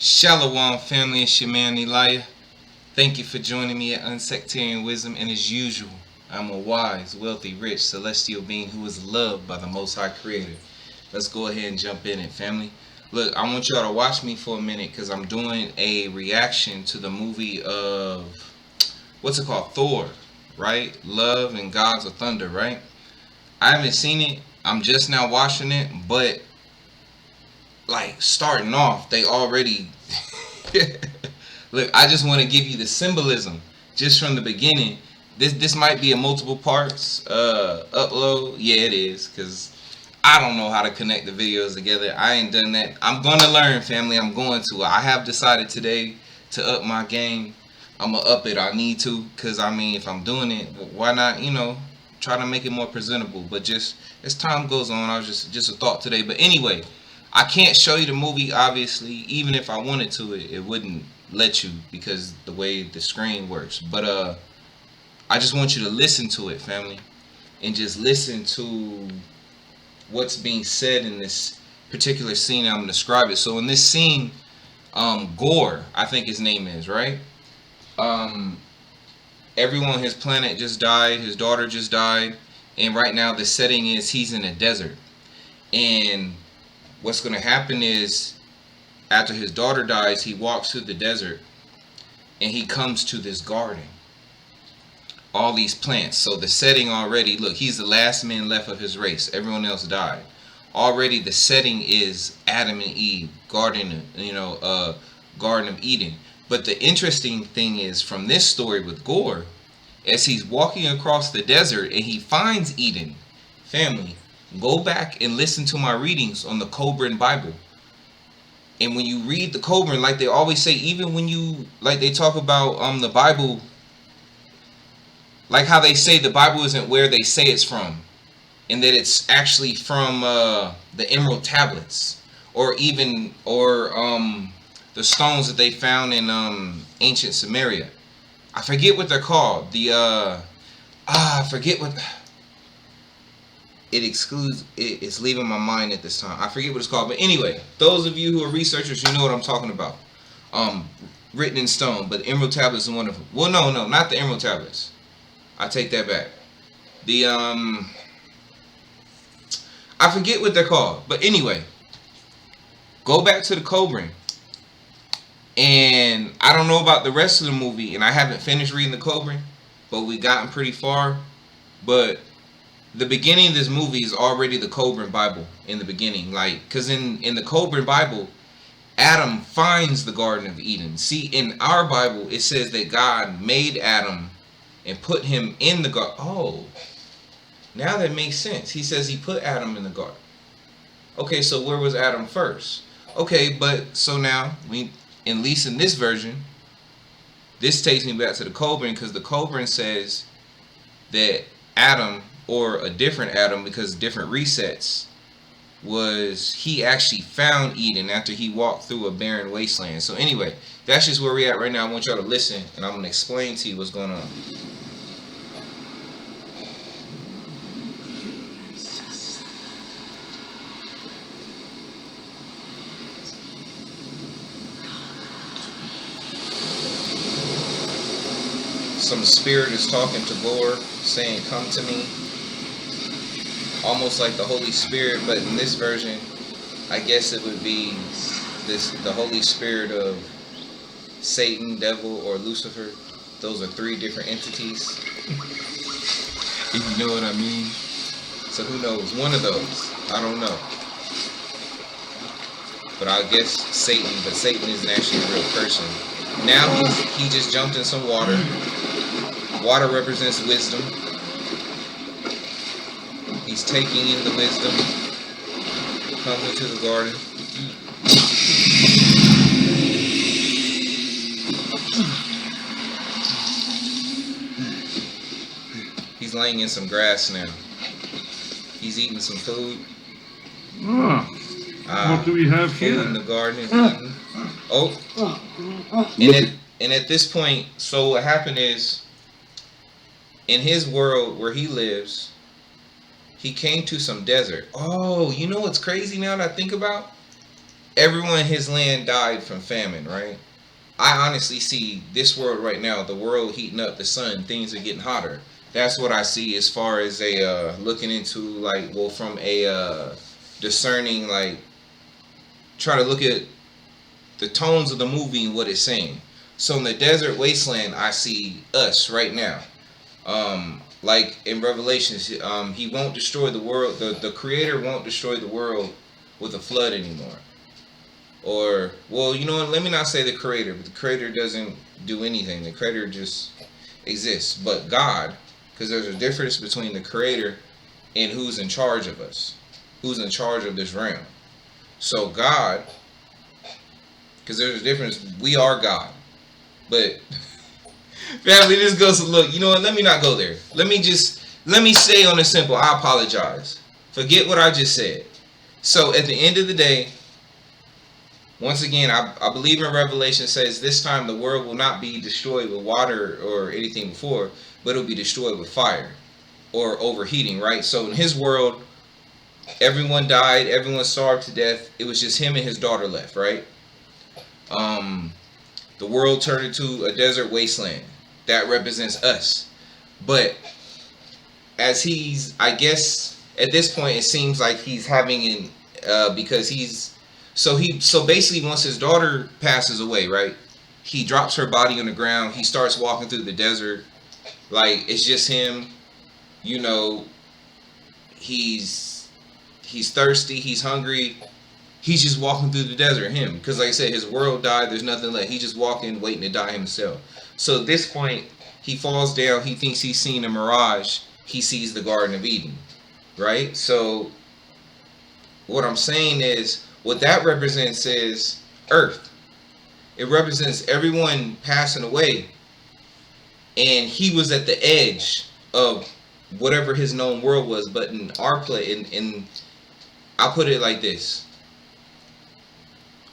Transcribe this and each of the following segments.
Shalom family, it's your man Elijah. Thank you for joining me at Unsectarian Wisdom, and as usual, I'm a wise, wealthy, rich, celestial being who is loved by the Most High Creator. Let's go ahead and jump in it, family. Look, I want y'all to watch me for a minute because I'm doing a reaction to the movie of, what's it called? Thor, right? Love and Gods of Thunder, right? I haven't seen it. I'm just now watching it, but like starting off, they already look. I just want to give you the symbolism just from the beginning. This might be a multiple parts upload. Yeah, it is, because I don't know how to connect the videos together. I ain't done that. I'm gonna learn, family. I'm going to. I have decided today to up my game. I'm gonna up it. I need to, because I mean, if I'm doing it, why not? Try to make it more presentable. But just as time goes on, I was just a thought today. But anyway, I can't show you the movie, obviously. Even if I wanted to, it wouldn't let you because the way the screen works. But I just want you to listen to it, family, and just listen to what's being said in this particular scene. I'm gonna describe it. So in this scene, Gore, I think his name is, right? Everyone on his planet just died. His daughter just died, and right now the setting is he's in a desert. And what's going to happen is, after his daughter dies, he walks through the desert and he comes to this garden. All these plants. So the setting already, look, he's the last man left of his race. Everyone else died. Already the setting is Adam and Eve, Garden of Eden. But the interesting thing is, from this story with Gore, as he's walking across the desert and he finds Eden, family, go back and listen to my readings on the Cobran Bible. And when you read the Cobran, like they always say, even when you, like they talk about the Bible, like how they say the Bible isn't where they say it's from, and that it's actually from the Emerald Tablets, or the stones that they found in ancient Samaria. I forget what they're called. I forget what. It's leaving my mind at this time. I forget what it's called. But anyway, those of you who are researchers, you know what I'm talking about. Written in stone. But the Emerald Tablets is one of them. Well, no, not the Emerald Tablets. I take that back. I forget what they're called. But anyway, go back to the Cobran. And I don't know about the rest of the movie, and I haven't finished reading the Cobran, but we gotten pretty far. But the beginning of this movie is already the Cobran Bible in the beginning. Like, because in the Cobran Bible, Adam finds the Garden of Eden. See, in our Bible, it says that God made Adam and put him in the garden. Oh, now that makes sense. He says he put Adam in the garden. Okay, so where was Adam first? Okay, but so now, at least in this version, this takes me back to the Cobran, because the Cobran says that Adam, or a different Adam, because different resets, he actually found Eden after he walked through a barren wasteland. So anyway, that's just where we're at right now. I want y'all to listen, and I'm going to explain to you what's going on. Some spirit is talking to Gore, saying, "Come to me." Almost like the Holy Spirit, but in this version, I guess it would be the Holy Spirit of Satan, devil, or Lucifer. Those are three different entities. If you know what I mean. So who knows? One of those. I don't know. But I guess Satan, but Satan isn't actually a real person. Now he just jumped in some water. Water represents wisdom. He's taking in the wisdom. Comes into the garden. He's laying in some grass now. He's eating some food. What do we have food here? In the garden. Oh. And at this point, so what happened is, in his world where he lives, he came to some desert. Oh, you know what's crazy now that I think about? everyone in his land died from famine, right? I honestly see this world right now, the world heating up, the sun, things are getting hotter. That's what I see as far as a looking into like, well, from a discerning, like try to look at the tones of the movie and what it's saying. So in the desert wasteland, I see us right now. Like in Revelations, he won't destroy the world. The Creator won't destroy the world with a flood anymore. Or, well, you know what? Let me not say the Creator, but the Creator doesn't do anything. The Creator just exists. But God, because there's a difference between the Creator and who's in charge of us, who's in charge of this realm. So God, because there's a difference. We are God, but family, this goes to look. You know what? Let me not go there. Let me say on the simple. I apologize. Forget what I just said. So at the end of the day, once again, I believe in Revelation says this time the world will not be destroyed with water or anything before, but it'll be destroyed with fire or overheating, right? So in his world, everyone died, everyone starved to death. It was just him and his daughter left, right? The world turned into a desert wasteland. That represents us. But as he's, I guess, at this point, it seems like he's having because so basically once his daughter passes away, right? He drops her body on the ground. He starts walking through the desert. Like, it's just him. You know, he's thirsty. He's hungry. He's just walking through the desert, him. Because like I said, his world died. There's nothing left. He's just walking, waiting to die himself. So at this point, he falls down. He thinks he's seen a mirage. He sees the Garden of Eden, right? So what I'm saying is, what that represents is earth. It represents everyone passing away. And he was at the edge of whatever his known world was. But in our play, in I'll put it like this.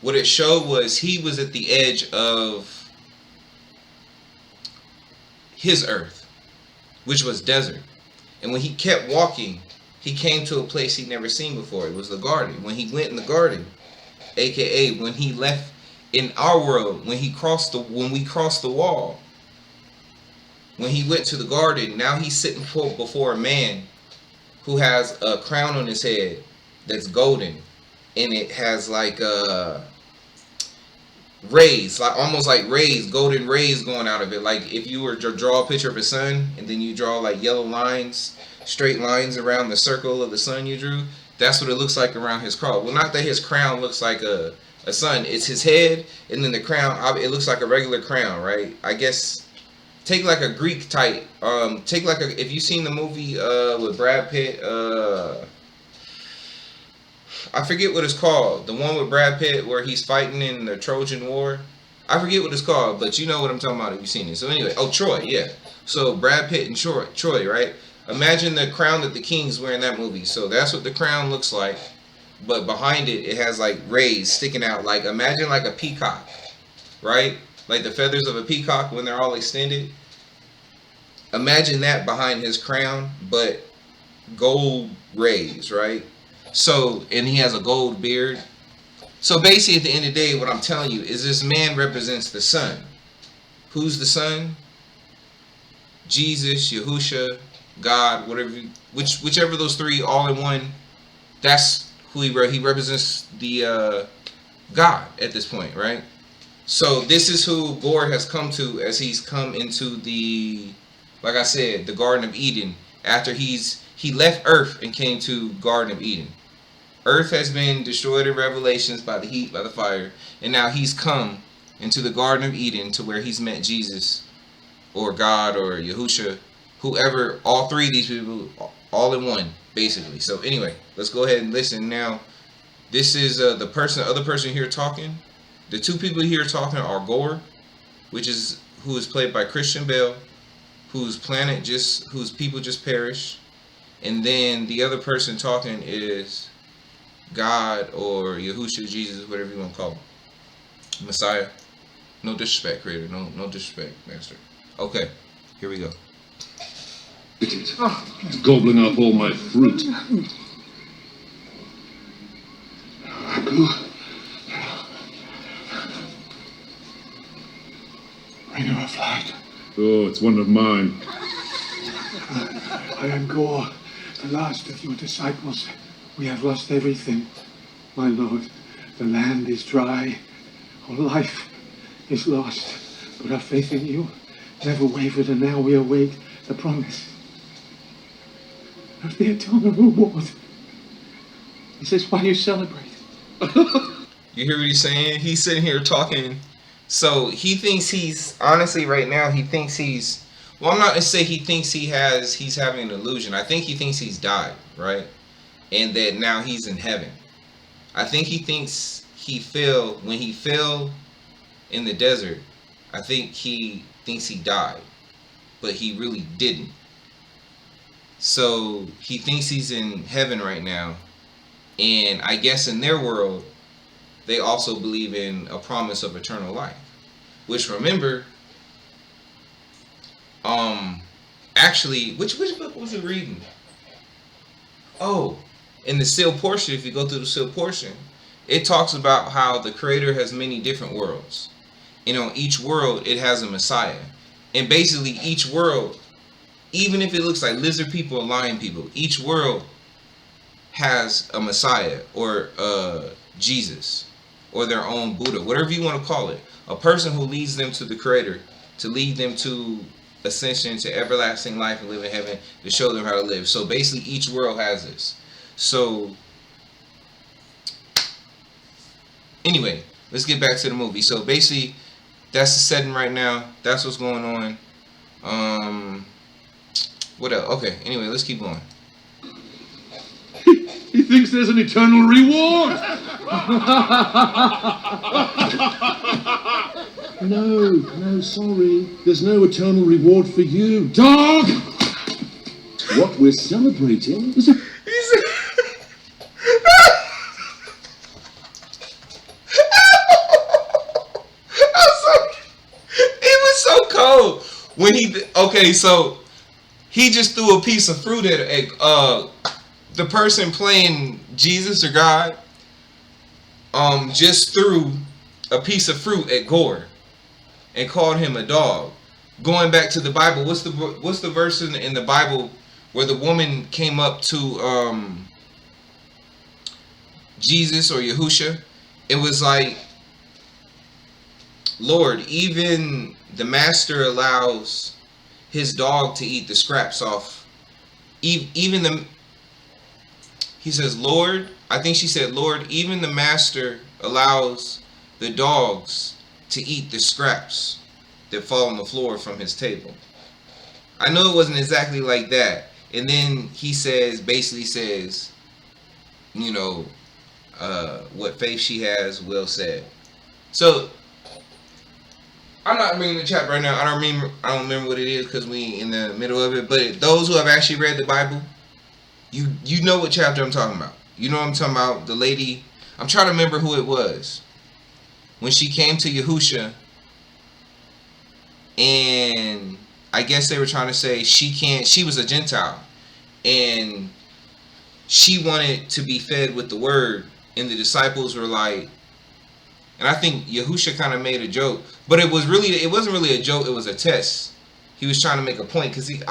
What it showed was he was at the edge of his earth, which was desert. And when he kept walking, he came to a place he'd never seen before. It was the garden. When he went in the garden, aka when he left in our world, when we crossed the wall, when he went to the garden, now he's sitting before a man who has a crown on his head that's golden, and it has like rays, like almost like rays, golden rays going out of it. Like if you were to draw a picture of a sun and then you draw like yellow lines, straight lines around the circle of the sun you drew, that's what it looks like around his crown. Well, not that his crown looks like a sun, it's his head, and then the crown, it looks like a regular crown, right? I guess take like a Greek type, take like a, if you've seen the movie with Brad Pitt, I forget what it's called. The one with Brad Pitt where he's fighting in the Trojan War. I forget what it's called, but you know what I'm talking about if you've seen it. So anyway, Troy, yeah. So Brad Pitt and Troy, right? Imagine the crown that the kings wear in that movie. So that's what the crown looks like. But behind it, it has like rays sticking out. Like imagine like a peacock, right? Like the feathers of a peacock when they're all extended. Imagine that behind his crown, but gold rays, right? So, and he has a gold beard. So basically at the end of the day, what I'm telling you is this man represents the sun. Who's the sun? Jesus, Yahusha, God, whatever, whichever of those three all in one, that's who he represents, the God at this point, right? So this is who Thor has come to as he's come into the, like I said, the Garden of Eden after he left Earth and came to Garden of Eden. Earth has been destroyed in Revelations by the heat, by the fire, and now he's come into the Garden of Eden to where he's met Jesus or God or Yahusha, whoever, all three of these people, all in one, basically. So anyway, let's go ahead and listen now. This is the other person here talking. The two people here talking are Gore, who is played by Christian Bale, whose people just perished. And then the other person talking is God or Yahusha, Jesus, whatever you want to call him. Messiah. No disrespect, Creator. No disrespect, Master. Okay, here we go. He's gobbling up all my fruit. I know a flag. Oh, it's one of mine. I am Gore, the last of your disciples. We have lost everything, my lord. The land is dry. Our life is lost. But our faith in you never wavered, and now we await the promise of the eternal reward. Is this why you celebrate? You hear what he's saying? He's sitting here talking. So he thinks he's, honestly right now, he thinks he's, well, I'm not going to say he thinks he's having an illusion. I think he thinks he's died, right? And that now he's in heaven. I think he thinks when he fell in the desert, I think he thinks he died, but he really didn't. So he thinks he's in heaven right now. And I guess in their world, they also believe in a promise of eternal life. Which, remember, actually, which book was it reading? Oh, in the sealed portion, if you go through the sealed portion, it talks about how the Creator has many different worlds. And on each world, it has a Messiah. And basically, each world, even if it looks like lizard people or lion people, each world has a Messiah or Jesus or their own Buddha, whatever you want to call it. A person who leads them to the Creator, to lead them to ascension, to everlasting life and live in heaven, to show them how to live. So basically, each world has this. So anyway, let's get back to the movie. So basically, that's the setting right now. That's what's going on. What else? Okay, anyway, let's keep going. He thinks there's an eternal reward. No, sorry. There's no eternal reward for you, dog. What we're celebrating is a... It was so cold when okay, so he just threw a piece of fruit at the person playing Jesus or God just threw a piece of fruit at Gore and called him a dog. Going back to the Bible, what's the verse in the Bible where the woman came up to Jesus or Yahusha? It was like, Lord, even the master allows his dog to eat the scraps off. Even the, he says, Lord, I think she said, Lord, even the master allows the dogs to eat the scraps that fall on the floor from his table. I know it wasn't exactly like that. And then he says, basically says, you know, what faith she has, well said. So I'm not reading the chapter right now. I don't remember what it is because we in the middle of it. But those who have actually read the Bible, you know what chapter I'm talking about. You know what I'm talking about. The lady, I'm trying to remember who it was. When she came to Yahusha, and I guess they were trying to say she was a Gentile, and she wanted to be fed with the word, and the disciples were like, and I think Yahusha kind of made a joke, but it wasn't really a joke, it was a test. He was trying to make a point, because he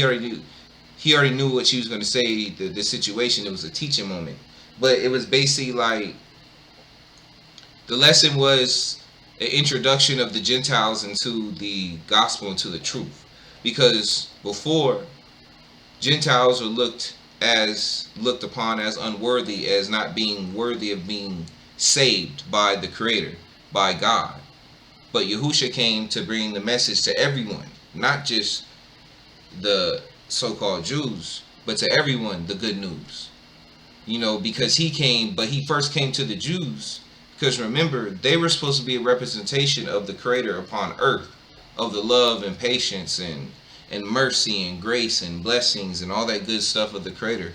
already knew what she was going to say, the situation. It was a teaching moment. But it was basically like, the lesson was an introduction of the Gentiles into the gospel, into the truth. Because before, Gentiles were looked upon as unworthy, as not being worthy of being saved by the Creator, by God. But Yahusha came to bring the message to everyone, not just the so-called Jews, but to everyone, the good news. You know, because he first came to the Jews, because remember, they were supposed to be a representation of the Creator upon earth, of the love and patience and mercy and grace and blessings and all that good stuff of the Creator.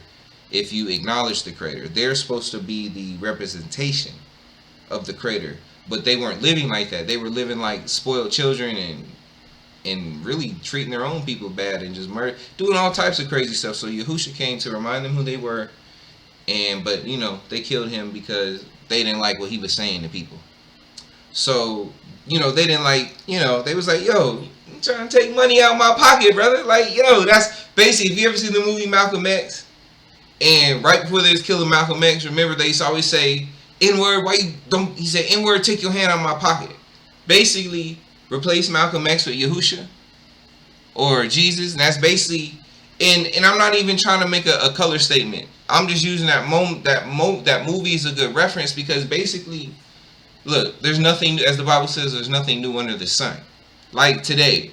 If you acknowledge the Creator, they're supposed to be the representation of the Creator, but they weren't living like that. They were living like spoiled children and really treating their own people bad and just doing all types of crazy stuff. So Yahusha came to remind them who they were, but you know, they killed him because they didn't like what he was saying to people. So, they didn't like, they was like, yo, you trying to take money out of my pocket, brother. Like, that's basically, if you ever seen the movie Malcolm X, and right before they was killing Malcolm X, remember they used to always say, N-word, why you don't, he said, N-word, take your hand out of my pocket. Basically, replace Malcolm X with Yahusha or Jesus, and that's basically, and I'm not even trying to make a color statement. I'm just using that moment, that movie is a good reference because basically, look, there's nothing, as the Bible says, there's nothing new under the sun. Like today,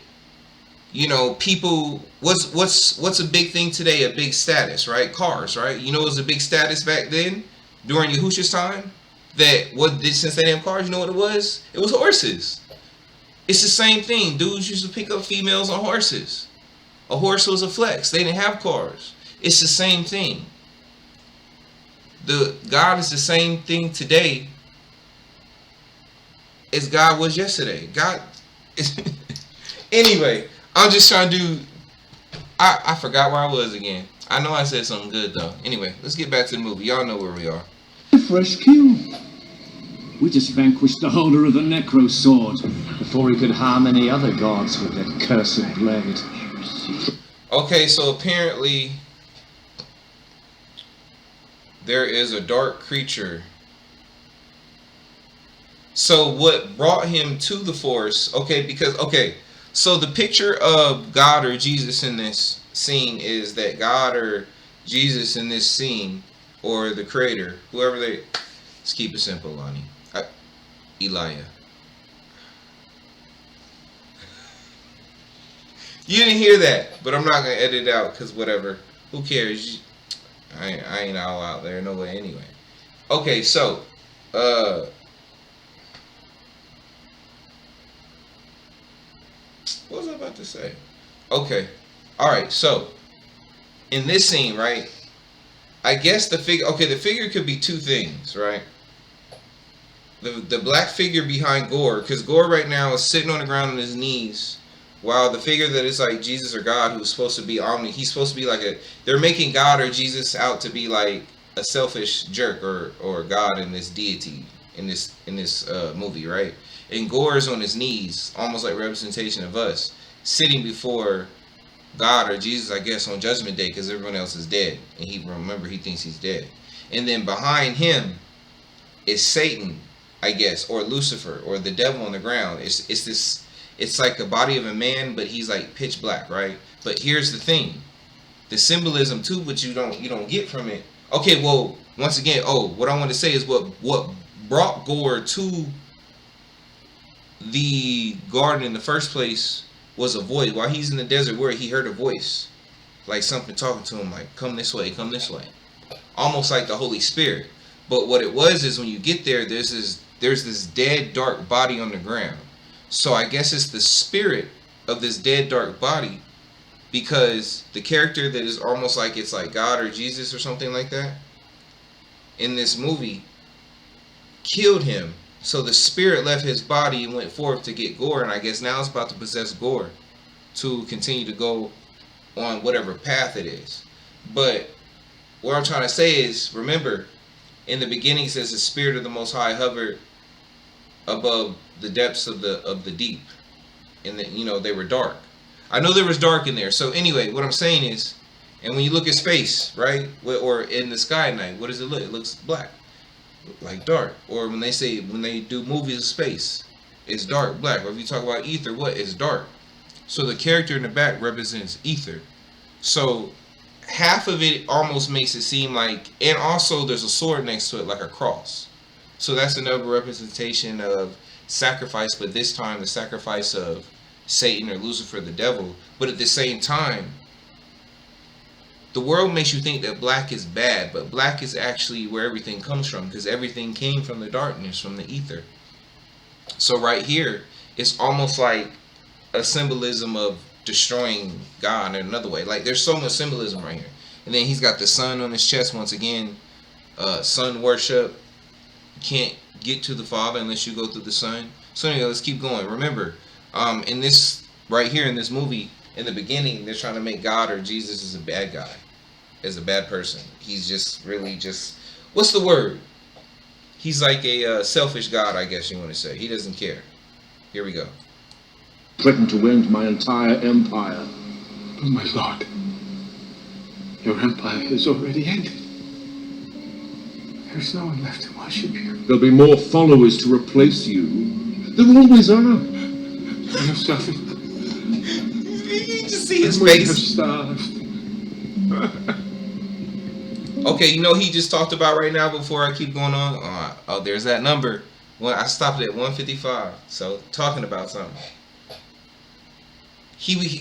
people, what's a big thing today? A big status, right? Cars, right? It was a big status back then during Yahusha's time. That what did, since they didn't have cars, you know what it was? It was horses. It's the same thing. Dudes used to pick up females on horses. A horse was a flex. They didn't have cars. It's the same thing. The God is the same thing today as God was yesterday. God is anyway, I'm just trying to do I forgot where I was again. I know I said something good though. Anyway, let's get back to the movie. Y'all know where we are. Fresh kill. We just vanquished the holder of the Necro Sword before he could harm any other gods with that cursed blade. Okay, so apparently there is a dark creature. So what brought him to the Force? So the picture of God or Jesus in this scene is that God or Jesus in this scene, or the creator, whoever they, let's keep it simple, Lonnie. Elijah. You didn't hear that, but I'm not gonna edit it out because whatever. Who cares? I ain't all out there, no way anyway. Okay, so what was I about to say? Okay. Alright, so in this scene, right? I guess the figure could be two things, right? The black figure behind Gore, because Gore right now is sitting on the ground on his knees, while the figure that is like Jesus or God, who's supposed to be he's supposed to be like they're making God or Jesus out to be like a selfish jerk or God in this deity in this movie, right? And Gore is on his knees, almost like representation of us, sitting before God or Jesus, I guess, on Judgment Day, because everyone else is dead, and he thinks he's dead. And then behind him is Satan, I guess, or Lucifer, or the devil on the ground. It's like the body of a man, but he's like pitch black, right? But here's the thing, the symbolism too, but you don't get from it. Okay, well, once again, what I want to say is what brought Gore to the garden in the first place was a voice. While he's in the desert, where he heard a voice, like something talking to him, like, come this way, almost like the Holy Spirit. But what it was is when you get there, there's this dead dark body on the ground. So I guess it's the spirit of this dead dark body, because the character that is almost like it's like God or Jesus or something like that in this movie killed him. So the spirit left his body and went forth to get Gore, and I guess now it's about to possess Gore to continue to go on whatever path it is. But what I'm trying to say is, remember, in the beginning it says the Spirit of the Most High hovered above the depths of the deep, and that they were dark. I know there was dark in there. So anyway, what I'm saying is, and when you look at space, right, or in the sky at night, what does it look? It looks black, like dark. Or when they do movies of space, it's dark, black. Or if you talk about ether, it's dark. So the character in the back represents ether. So half of it almost makes it seem like, and also there's a sword next to it, like a cross. So that's another representation of sacrifice, but this time the sacrifice of Satan or Lucifer, the devil. But at the same time, the world makes you think that black is bad, but black is actually where everything comes from, because everything came from the darkness, from the ether. So right here, it's almost like a symbolism of destroying God in another way. Like, there's so much symbolism right here. And then he's got the sun on his chest once again. Sun worship. You can't get to the Father unless you go through the Son. So anyway, let's keep going. Remember, in this right here in this movie, in the beginning, they're trying to make God or Jesus as a bad guy, as a bad person. He's just really just, what's the word? He's like a selfish God, I guess you want to say. He doesn't care. Here we go. Threaten to end my entire empire. Oh, my lord. Your empire is already ended. There's no one left to worship you. There'll be more followers to replace you. There always are. We have suffered. You just see his We have face. starved. Okay, you know he just talked about right now before I keep going on? Oh, there's that number. Well, I stopped at 155. So, talking about something.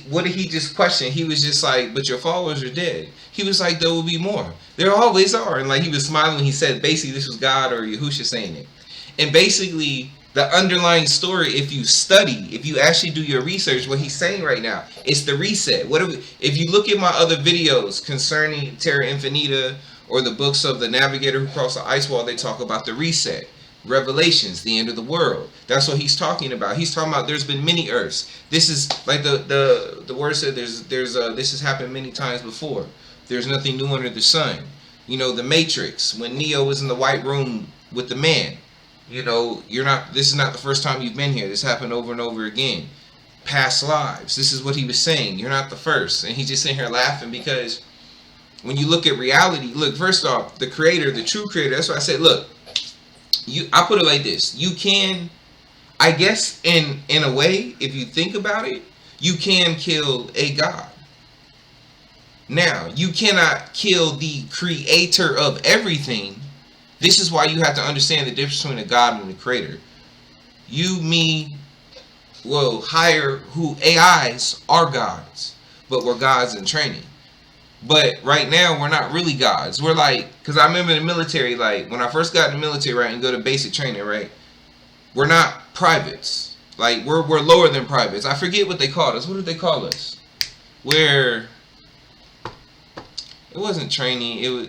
What did he just question? He was just like, but your followers are dead. He was like, there will be more. There always are. And like he was smiling when he said basically this was God or Yahusha saying it. And basically the underlying story, if you study, if you actually do your research, what he's saying right now, it's the reset. If you look at my other videos concerning Terra Infinita or the books of the Navigator Who Crossed the Ice Wall, they talk about the reset. Revelations, the end of the world. That's what he's talking about. He's talking about there's been many earths. This is like the word said. This has happened many times before. There's nothing new under the sun. You know, the Matrix, when Neo was in the white room with the man. You know, this is not the first time you've been here. This happened over and over again. Past lives. This is what he was saying. You're not the first. And he's just sitting here laughing because when you look at reality, look, first off, the creator, the true creator, that's why I said, look, I put it like this. You can, I guess, in a way, if you think about it, you can kill a god. Now, you cannot kill the creator of everything. This is why you have to understand the difference between a god and a creator. You, me, will hire who AIs are gods, but we're gods in training. But right now, we're not really gods. We're like, because I remember in the military, like, when I first got in the military, right, and go to basic training, right, we're not privates. Like, we're lower than privates. I forget what they called us. What did they call us? Where, it wasn't training, it was,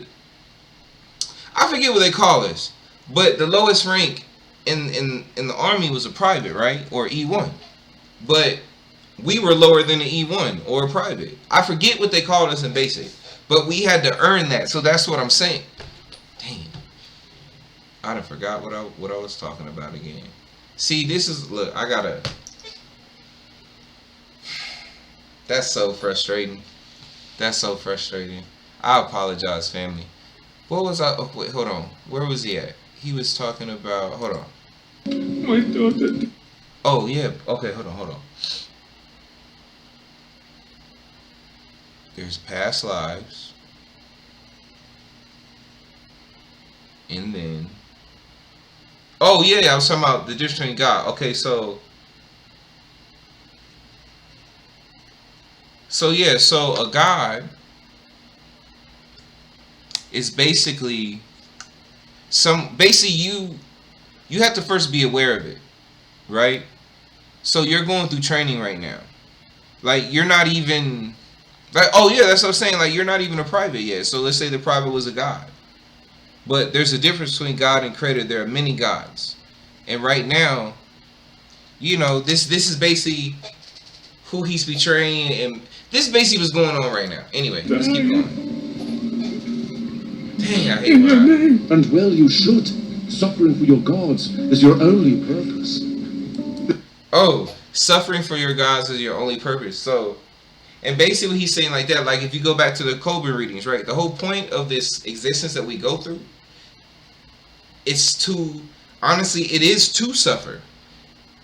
I forget what they call us. But the lowest rank in the Army was a private, right, or E1. But we were lower than the E1 or a private. I forget what they called us in basic. But we had to earn that. So that's what I'm saying. Dang. I done forgot what I was talking about again. See, this is, look, I gotta. That's so frustrating. That's so frustrating. I apologize, family. What was I, oh, wait, hold on. Where was he at? He was talking about, hold on. My daughter. Oh, yeah. Okay, hold on. There's past lives. And then, oh yeah, I was talking about the difference between God. Okay, so a God is basically you have to first be aware of it, right? So you're going through training right now. Like, you're not even, like, oh yeah, that's what I'm saying. Like, you're not even a private yet. So let's say the private was a god. But there's a difference between God and creator. There are many gods. And right now, you know, this is basically who he's betraying. And this basically what's going on right now. Anyway, let's keep going. Dang, I hate God. And well, you should. Suffering for your gods is your only purpose. Oh, suffering for your gods is your only purpose. So, and basically he's saying like that, like if you go back to the Cobra readings, right? The whole point of this existence that we go through, it's to, honestly, it is to suffer.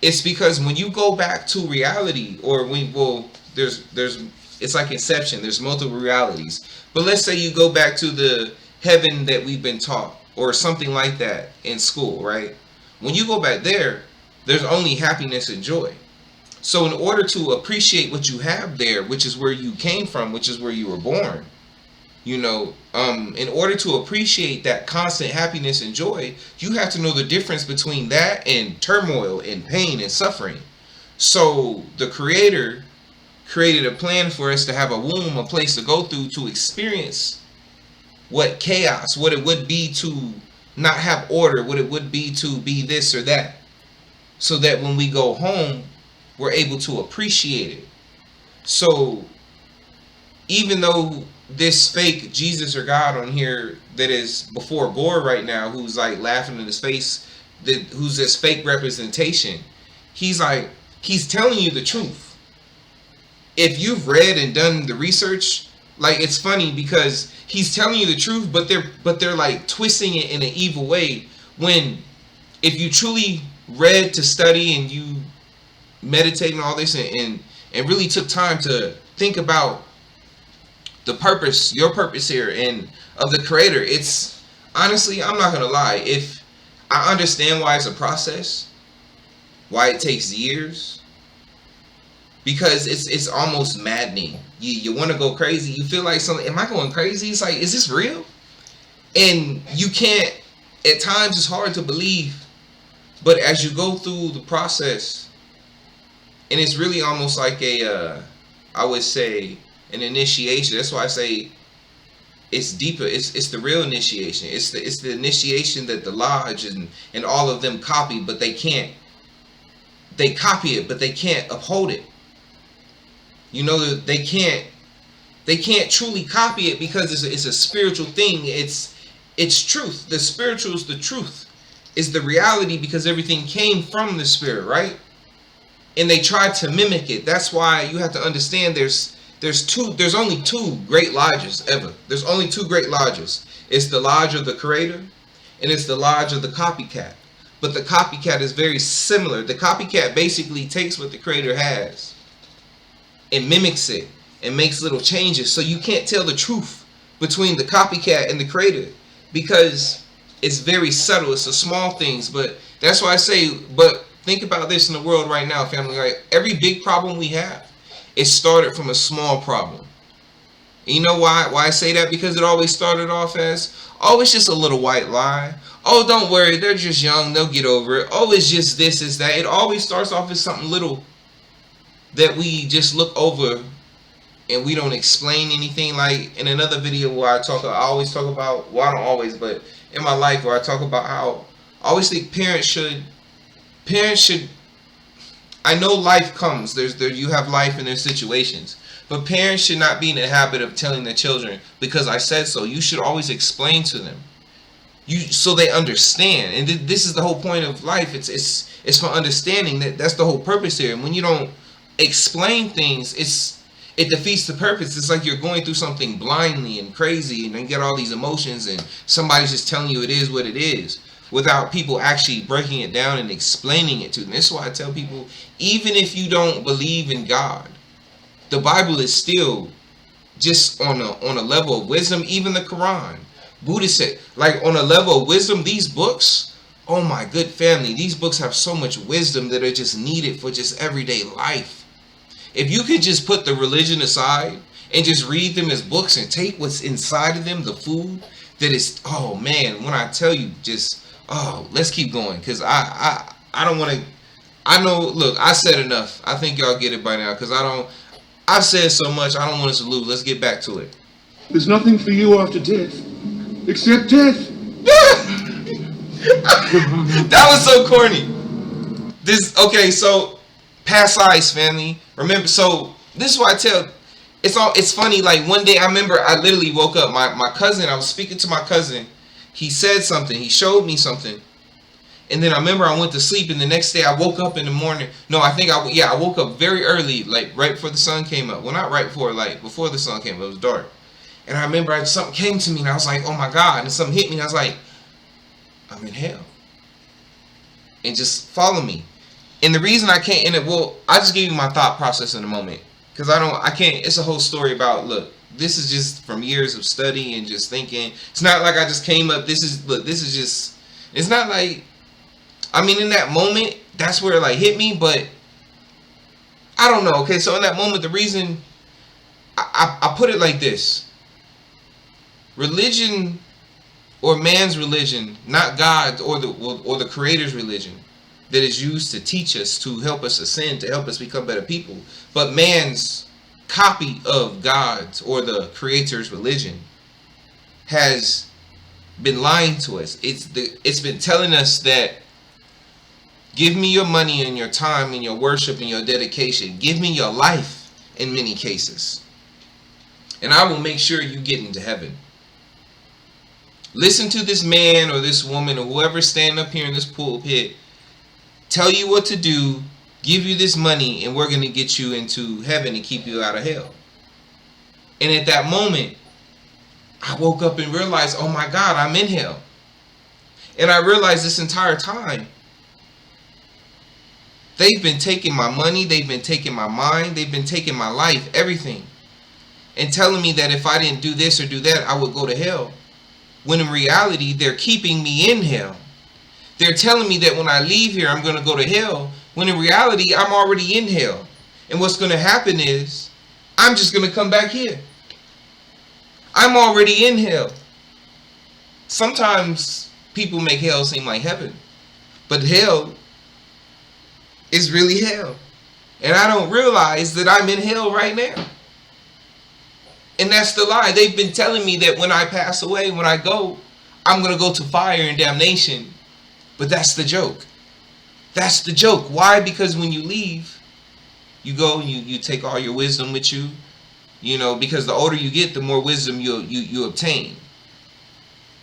It's because when you go back to reality, or there's it's like Inception, there's multiple realities. But let's say you go back to the heaven that we've been taught, or something like that in school, right? When you go back there, there's only happiness and joy. So in order to appreciate what you have there, which is where you came from, which is where you were born, you know, in order to appreciate that constant happiness and joy, you have to know the difference between that and turmoil and pain and suffering. So the Creator created a plan for us to have a womb, a place to go through to experience what chaos, what it would be to not have order, what it would be to be this or that, so that when we go home, we're able to appreciate it. So even though this fake Jesus or God on here that is before Gore right now, who's like laughing in his face, that who's this fake representation. He's like, he's telling you the truth. If you've read and done the research, like, it's funny because he's telling you the truth, but they're like twisting it in an evil way. When if you truly read to study and you meditate and all this and really took time to think about the purpose, your purpose here, and of the creator, it's honestly, I'm not gonna lie, if I understand why it's a process, why it takes years, because it's almost maddening. You want to go crazy. You feel like something. Am I going crazy? It's like, is this real? And you can't. At times, it's hard to believe. But as you go through the process, and it's really almost like I would say, an initiation. That's why I say it's deeper. It's the real initiation. It's the initiation that the lodge and all of them copy, but they can't. They copy it, but they can't uphold it. You know, they can't truly copy it because it's a spiritual thing. It's truth. The spiritual is the truth. It's the reality because everything came from the spirit, right? And they tried to mimic it. That's why you have to understand there's only two great lodges ever. There's only two great lodges. It's the lodge of the creator and it's the lodge of the copycat. But the copycat is very similar. The copycat basically takes what the creator has and mimics it and makes little changes, so you can't tell the truth between the copycat and the creator because it's very subtle. It's the small things. But that's why I say, but think about this in the world right now, family. Like, every big problem we have, it started from a small problem. And you know why I say that? Because it always started off as, oh, it's just a little white lie. Oh, don't worry, they're just young, they'll get over it. Oh, it's just this, is that. It always starts off as something little that we just look over and we don't explain anything. Like in another video where I always talk about, well, I don't always, but in my life where I talk about how I always think parents should, I know life comes, you have life and there's situations, but parents should not be in the habit of telling their children, because I said so. You should always explain to them, so they understand. And this is the whole point of life. It's for understanding. That's the whole purpose here. And when you don't explain things, it defeats the purpose. It's like you're going through something blindly and crazy, and you get all these emotions, and somebody's just telling you it is what it is, without people actually breaking it down and explaining it to them. This is why I tell people, even if you don't believe in God, the Bible is still just on a level of wisdom. Even the Quran, Buddha said, like, on a level of wisdom, these books, oh my good family, these books have so much wisdom that are just needed for just everyday life. If you could just put the religion aside and just read them as books and take what's inside of them, the food that is, oh man, when I tell you, just, oh, let's keep going, because I don't want to, I know, look, I said enough. I think y'all get it by now, because I've said so much, I don't want us to lose. Let's get back to it. There's nothing for you after death, except death. That was so corny. Okay, so past lives, family. Remember, so this is what I tell. It's funny. Like, one day I remember I literally woke up. My cousin. I was speaking to my cousin. He said something. He showed me something. And then I remember I went to sleep, and the next day I woke up in the morning. No, I woke up very early, like right before the sun came up. Well, not right before, like before the sun came up. It was dark. And I remember something came to me, and I was like, oh my God. And something hit me, and I was like, I'm in hell. And just follow me. And the reason I can't, I'll just give you my thought process in a moment. Because I can't, it's a whole story about, look, this is just from years of study and just thinking. It's not like I just came up, it's not like, I mean, in that moment, that's where it like hit me, but I don't know. Okay, so in that moment, the reason, I put it like this. Religion, or man's religion, not God's or the Creator's religion, that is used to teach us, to help us ascend, to help us become better people. But man's copy of God's or the Creator's religion has been lying to us. It's been telling us that, give me your money and your time and your worship and your dedication. Give me your life in many cases. and I will make sure you get into heaven. Listen to this man or this woman or whoever standing up here in this pulpit tell you what to do, give you this money, and we're going to get you into heaven and keep you out of hell. And at that moment, I woke up and realized, oh my God, I'm in hell. And I realized this entire time, they've been taking my money, they've been taking my mind, they've been taking my life, everything. And telling me that if I didn't do this or do that, I would go to hell. When in reality, they're keeping me in hell. They're telling me that when I leave here, I'm going to go to hell. When in reality, I'm already in hell. And what's going to happen is, I'm just going to come back here. I'm already in hell. Sometimes people make hell seem like heaven. But hell is really hell. And I don't realize that I'm in hell right now. And that's the lie. They've been telling me that when I pass away, when I go, I'm going to go to fire and damnation. But that's the joke. That's the joke. Why? Because when you leave, you go and you take all your wisdom with you. You know, because the older you get, the more wisdom you obtain.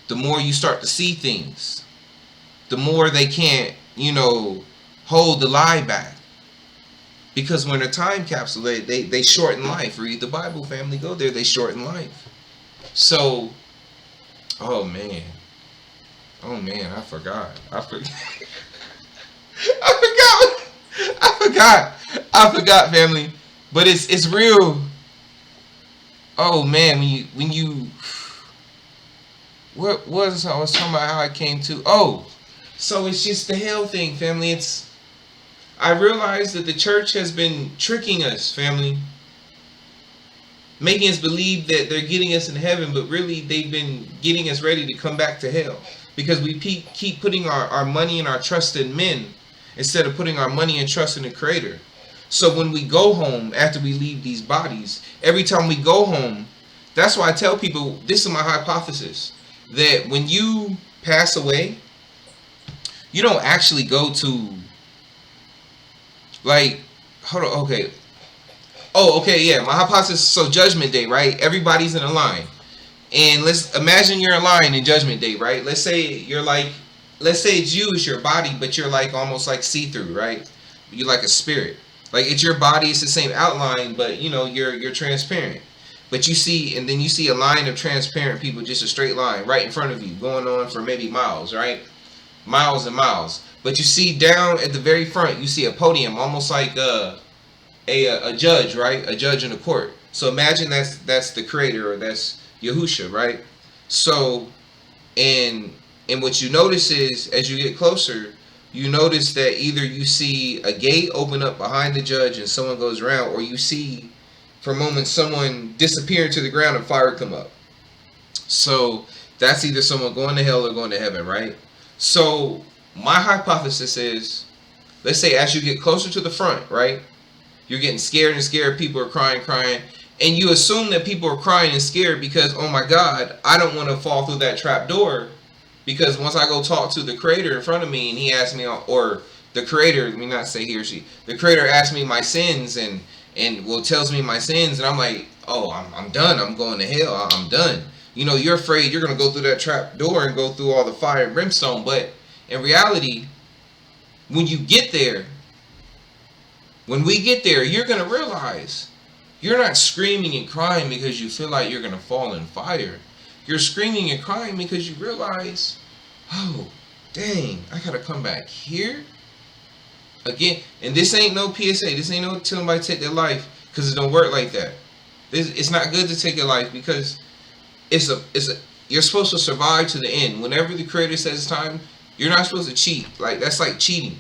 The more you start to see things. The more they can't, hold the lie back. Because when a time capsule, they shorten life. Read the Bible, family. Go there. They shorten life. So, oh man, I forgot. I forgot, family. But it's real. Oh man, when you what was I was talking about how I came to? Oh, so it's just the hell thing, family. I realized that the church has been tricking us, family. Making us believe that they're getting us in heaven, but really they've been getting us ready to come back to hell. Because we keep putting our money and our trust in men instead of putting our money and trust in the Creator. So when we go home after we leave these bodies, every time we go home, that's why I tell people, this is my hypothesis, that when you pass away, you don't actually go to, like, hold on, okay. Oh, okay, yeah, my hypothesis, so Judgment Day, right? Everybody's in a line. And let's imagine you're in line in Judgment Day, right? Let's say it's you, it's your body, but you're like almost like see-through, right? You're like a spirit. Like it's your body, it's the same outline, but you're transparent. But you see a line of transparent people, just a straight line right in front of you, going on for maybe miles, right? Miles and miles. But you see down at the very front, you see a podium, almost like a judge, right? A judge in a court. So imagine that's the Creator, or that's Yahusha, right? So, and what you notice is, as you get closer, you notice that either you see a gate open up behind the judge and someone goes around, or you see for a moment someone disappear into the ground and fire come up. So that's either someone going to hell or going to heaven, right? So my hypothesis is, let's say as you get closer to the front, right? You're getting scared and scared. People are crying. And you assume that people are crying and scared because, oh my God, I don't want to fall through that trap door. Because once I go talk to the Creator in front of me and he asks me, or the Creator, let me not say he or she, the Creator asks me my sins and tells me my sins, and I'm like, oh, I'm done. I'm going to hell. I'm done. You're afraid you're going to go through that trap door and go through all the fire and brimstone. But in reality, when we get there, you're going to realize you're not screaming and crying because you feel like you're going to fall in fire. You're screaming and crying because you realize, oh, dang, I got to come back here again. And this ain't no PSA. This ain't no telling somebody to take their life, because it don't work like that. It's not good to take your life, because you're supposed to survive to the end. Whenever the Creator says it's time, you're not supposed to cheat. Like, that's like cheating.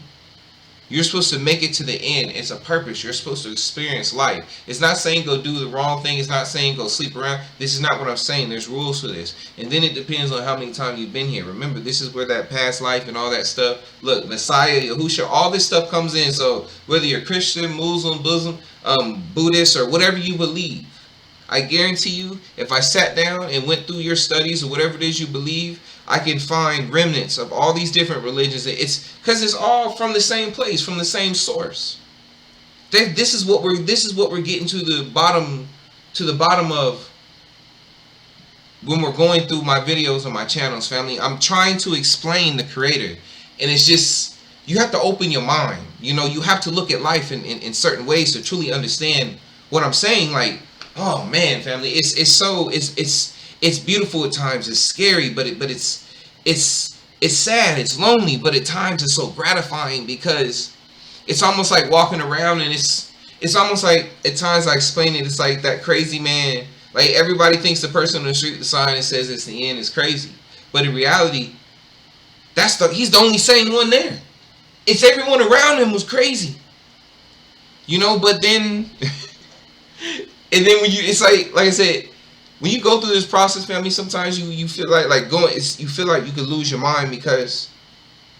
You're supposed to make it to the end. It's a purpose. You're supposed to experience life. It's not saying go do the wrong thing. It's not saying go sleep around. This is not what I'm saying. There's rules for this. And then it depends on how many times you've been here. Remember, this is where that past life and all that stuff. Look, Messiah, Yahusha, all this stuff comes in. So whether you're Christian, Muslim, Buddhist, or whatever you believe, I guarantee you, if I sat down and went through your studies or whatever it is you believe, I can find remnants of all these different religions. It's because it's all from the same place, from the same source. This is what we're getting to the bottom of when we're going through my videos on my channels, family, I'm trying to explain the Creator, and it's just, you have to open your mind. You know, you have to look at life in certain ways to truly understand what I'm saying. Like, oh man, family, it's beautiful at times. It's scary, but it's sad. It's lonely, but at times it's so gratifying, because it's almost like walking around, and it's almost like at times I explain it. It's like that crazy man. Like, everybody thinks the person on the street with the sign that says it's the end is crazy, but in reality, he's the only sane one there. It's everyone around him was crazy, you know. But then, and then when it's like I said, when you go through this process, family, sometimes you feel like going. You feel like you could lose your mind, because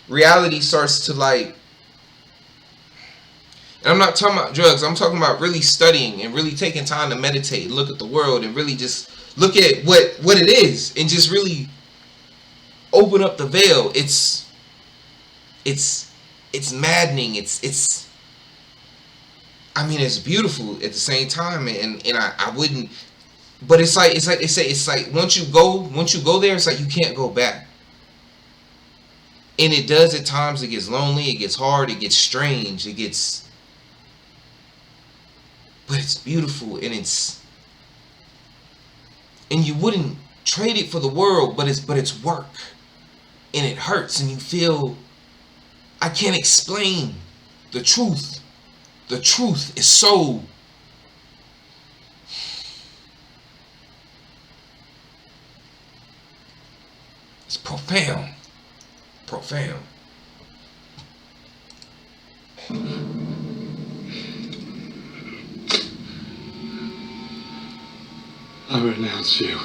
reality starts to like. And I'm not talking about drugs. I'm talking about really studying and really taking time to meditate, look at the world, and really just look at what it is, and just really open up the veil. It's maddening. I mean, it's beautiful at the same time, and I wouldn't. But it's like they say, it's like once you go there, it's like you can't go back. And it does at times. It gets lonely. It gets hard. It gets strange. But it's beautiful, and you wouldn't trade it for the world, but it's work, and it hurts, and you feel, I can't explain the truth. The truth is so, it's profound. I renounce you.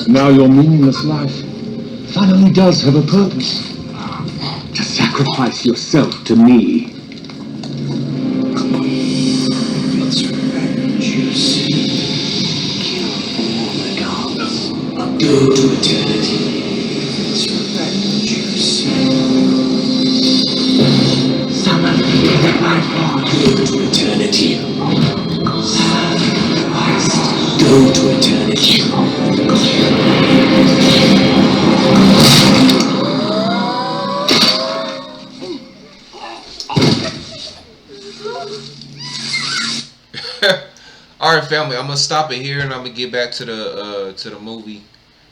Now your meaningless life finally does have a purpose. To sacrifice yourself to me. It's revenge, you see. Kill all the gods. Go to eternity. It's revenge, you see. Summon the life force. Go to eternity. Sacrifice. Go to eternity. All right, family. I'm gonna stop it here, and I'm gonna get back to the movie.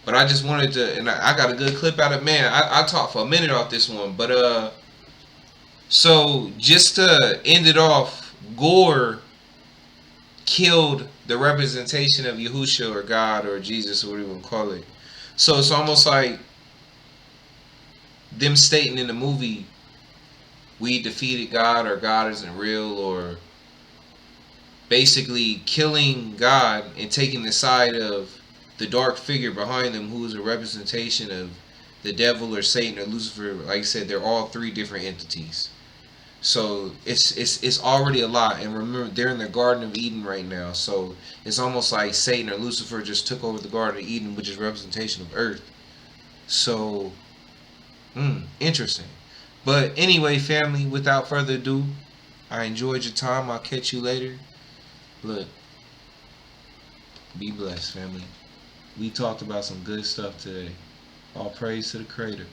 But I just wanted to, and I got a good clip out of, man. I talked for a minute off this one, but so just to end it off, Gore killed the representation of Yahushua, or God, or Jesus, or whatever you want to call it. So it's almost like them stating in the movie, we defeated God, or God isn't real, or basically killing God and taking the side of the dark figure behind them, who is a representation of the devil, or Satan, or Lucifer. Like I said, they're all three different entities. So it's already a lot. And remember, they're in the Garden of Eden right now. So it's almost like Satan or Lucifer just took over the Garden of Eden, which is representation of Earth. So, interesting. But anyway, family, without further ado, I enjoyed your time. I'll catch you later. Look, be blessed, family. We talked about some good stuff today. All praise to the Creator.